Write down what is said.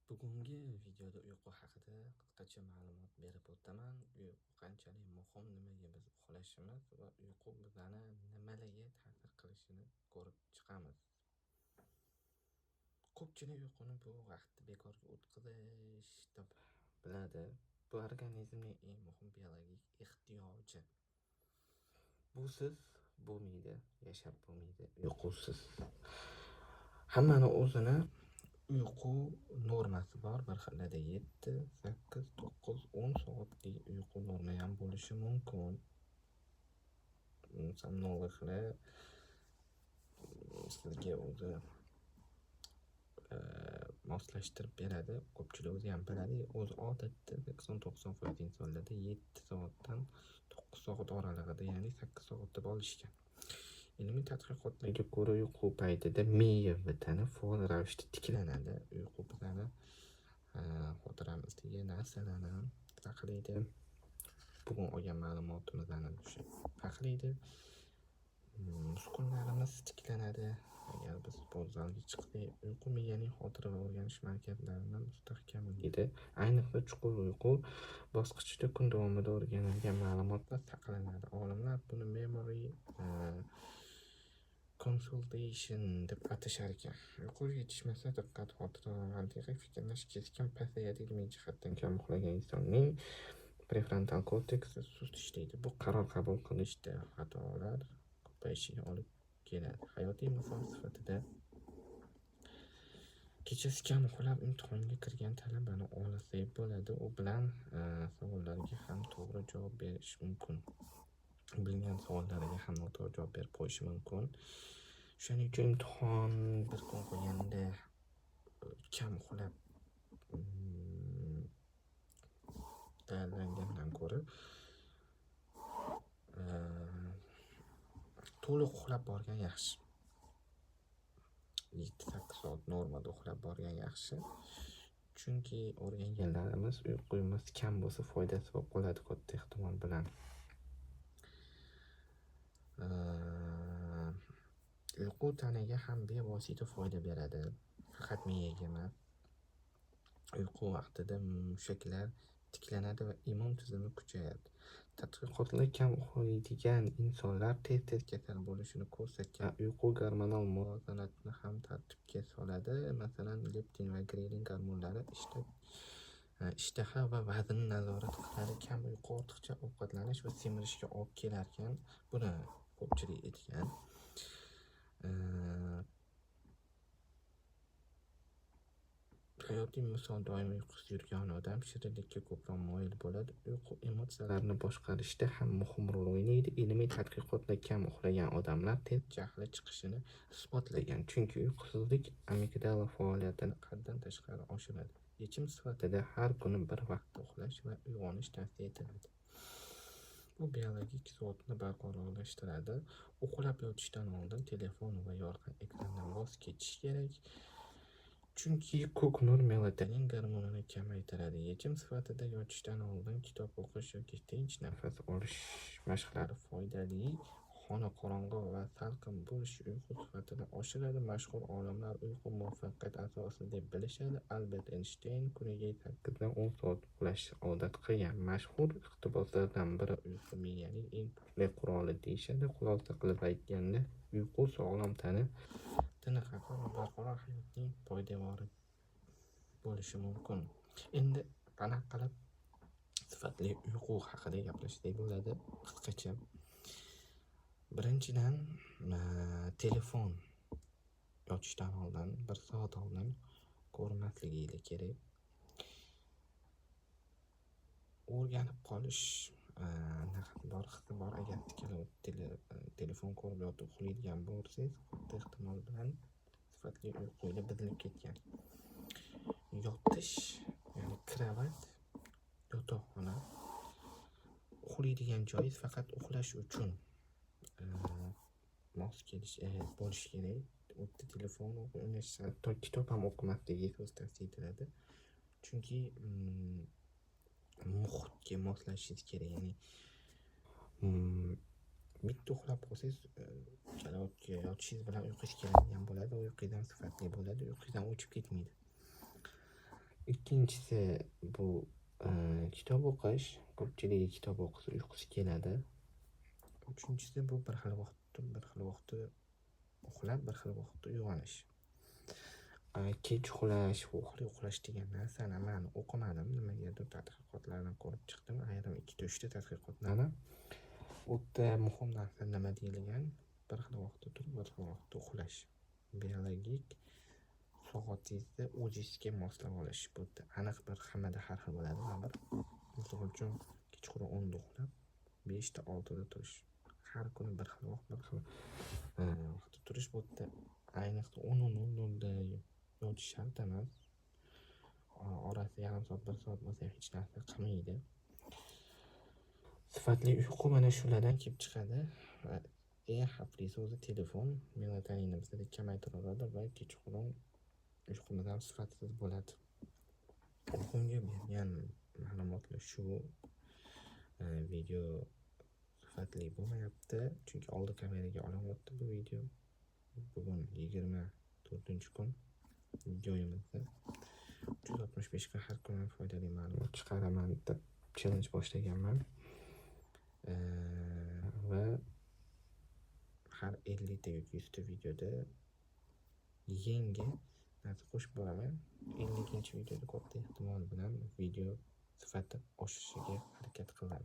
Bugungi videoda uyqu haqida qisqacha ma'lumot berib o'taman. Uyqu qanchalik muhim, nimaga biz uxlashimiz va uyqu bizani nimalarga ta'sir qilishini ko'rib chiqamiz. Ko'pchilik uyquni bu vaqtni bekorga o'tkazish deb biladi. Bu organizmning eng muhim biologik ehtiyoji. Busiz bo'lmaydi, yashab bo'lmaydi uyqusiz. Hammani o'zini uyqu normasi bor. Bir xillada 7, 8, 9, 10 soatlik uyqu norma ham bo'lishi mumkin. Somnologlar sizga o'zi moslashtirib beradi. Ko'pchilik o'zi ham biladi. O'z odatda 80-90% insonlarda 7 soatdan 9 soat oralig'ida, ya'ni 8 soat deb olishgan. Ilmiy tadqiqotlarga ko'ra uyqu paytida miya va tana faol ravishda tiklanadi. Uyqu bizani xotiramizdagi narsalarni saqlaydi. Bugun olgan ma'lumotimizdan saqlaydi. Muskullarimiz tiklanadi. Agar biz sport zalga chiqsak, uyqu miyaning xotira va o'rganish markazlarini mustahkamlaydi. Ayniqsa chuqur uyqu bosqichida kun davomida o'rganilgan ma'lumotlar saqlanadi. Olimlar buni memory consolidation deb atashar ekan. Uyqu yetishmasa diqqat, xotira va mantiqiy fikrlash keskin pasayadi. Ilmiy jihatdan kam uxlagan insonning prefrontal korteksi sust ishlaydi. Bu qaror qabul qilishda xatolar ko'payishiga olib keladi. Hayotiy misol sifatida kechasi kam uxlab imtihonga kirgan talabani olasak bo'ladi. U bilan savollarga ham to'g'ri javob berish mumkin. Bilgan savollariga ham noto'g'ri javob berib qo'yishi mumkin. Shuning uchun imtihon bir kun qo'yganda kam uxlab tayyorlangandan ko'ra to'liq uxlab borgan yaxshi. 7-8 soat normada uxlab borgan yaxshi. Chunki o'rganganlarimiz uyquyimiz kam bo'lsa foydasi bo'lib qoladi katta ehtimol bilan. Uyqu tanaga ham bevosita foyda beradi. Faqat miyaga emas. Uyqu vaqtida mushaklar tiklanadi va immun tizimi kuchayadi. Tadqiqotlar kam uxlaydigan insonlar tez kasal bo'lishini ko'rsatgan. Uyqu gormonal muvozanatni ham tartibga soladi. Masalan, leptin va grelin gormonlari ishtaha va vaznni nazorat qiladi. Kam uyqu ortiqcha ovqatlanish va semirishga olib kelar ekan. Buni ko'pchilik aytgan. Hayotiy misol doim uyqusiz yurgan odam shirinlikka ko'proq moyil bo'ladi. Uyqu emotsiyalarni boshqarishda ham muhim rol o'ynaydi. Ilmiy tadqiqotlar kam uxlagan odamlar tez jahli chiqishini isbotlagan. Chunki uyqusizlik amigdala faoliyatini haddan tashqari oshiradi. Yechim sifatida har kuni bir vaqtda uxlash va uyg'onish tavsiya etiladi. Bu biologik soatni barqarorlashtiradi. Uxlab yotishdan oldin telefon va yorqin ekrandan voz kechish kerak. Chunki ko'k nur melatonin gormonini kamaytiradi. Yechim sifatida yotishdan oldin kitob o'qish yoki tinch nafas olish mashqlari foydali. Xona qorong'i va salqin bo'lish uyqu sifatini oshiradi. Mashhur olimlar uyqu muvaffaqiyat asosi deb bilishadi. Albert Einstein kuniga 8dan 10 soat uxlash odat qilgan. Mashhur iqtiboslardan biri uyqu miyaning eng kuchli quroli deyishadi. Xulosa qilib aytganda, uyqu sog'lom tana, tiniq aql va barqaror hayotning poydevori bo'lishi mumkin. Endi qanaqa qilib sifatli uyqu haqida gaplashsak bo'ladi qisqacha. Birinchidan, telefon yotishdan oldin 1 soat oldin ko'rmasligingiz kerak. O'rganib qolish hissi bor. Agar telefon ko'rib yotib uxlaydigan bo'lsangiz, katta ehtimol bilan sifatli uyquga buzilib ketgan. Yotish, ya'ni kravat, yotoqxona uxlaydigan joyingiz faqat uxlash uchun mos kelish bo'lishi kerak. O'tda telefon o'ynash, kitob ham o'qimasligingiz tavsiya etiladi. Chunki muhitga moslashishingiz kerak. Ya'ni bitta uxlab qolsangiz, karavotga yotishingiz bilan uyqungiz keladigan bo'ladi. Uyqungiz ham sifatli bo'ladi. Uyqungiz ham o'chib ketmaydi. Ikkinchisi bu kitob o'qish. Ko'pchiligi kitob o'qisa uyqusi keladi. Uchinchisi bu bir xil vaqtda uxlab, bir xil vaqtda uyg'onish. Kech uxlash degan narsani men o'qimadim. Nimagadir tadqiqotlarni ko'rib chiqdim. Ayrim 2-3 ta tadqiqotlarni. U yerda muhim narsa nima deyilgan? Bir xil vaqtda turib, bir xil vaqtda uxlash. Biologik soatingizni o'zingizga moslab olish. Bu yerda aniq bir hammada har xil bo'ladi. Men misol uchun kechqurun 10 da uxlab, 5 da 6 da turish. Har kuni bir xil vaqtda turish. Bu yerda ayniqsa 10:00 da yotish shart emas. Orasi yarim soat, 1 soat bo'lsa hech narsa qilmaydi. Sifatli uyqu mana shulardan kelib chiqadi. Va eng xavflisi o'zi telefon melatoninni bizda kamaytiradi va kechqurun uyqumiz ham sifatsiz bo'ladi. Bugunga bergan ma'lumotlar shu. Video sifatli bo'lmayapti, chunki oldi kameraga olinyapti bu video. Bugun 24-kun videoyimizda 365 kun har kuni foydali ma'lumot chiqaraman deb challenge boshlaganman. Va har 50 ta yoki 100 ta videoda yangi narsa qo'shib boraman. 50-videoda katta ehtimol bilan video sifati oshishiga harakat qilaman.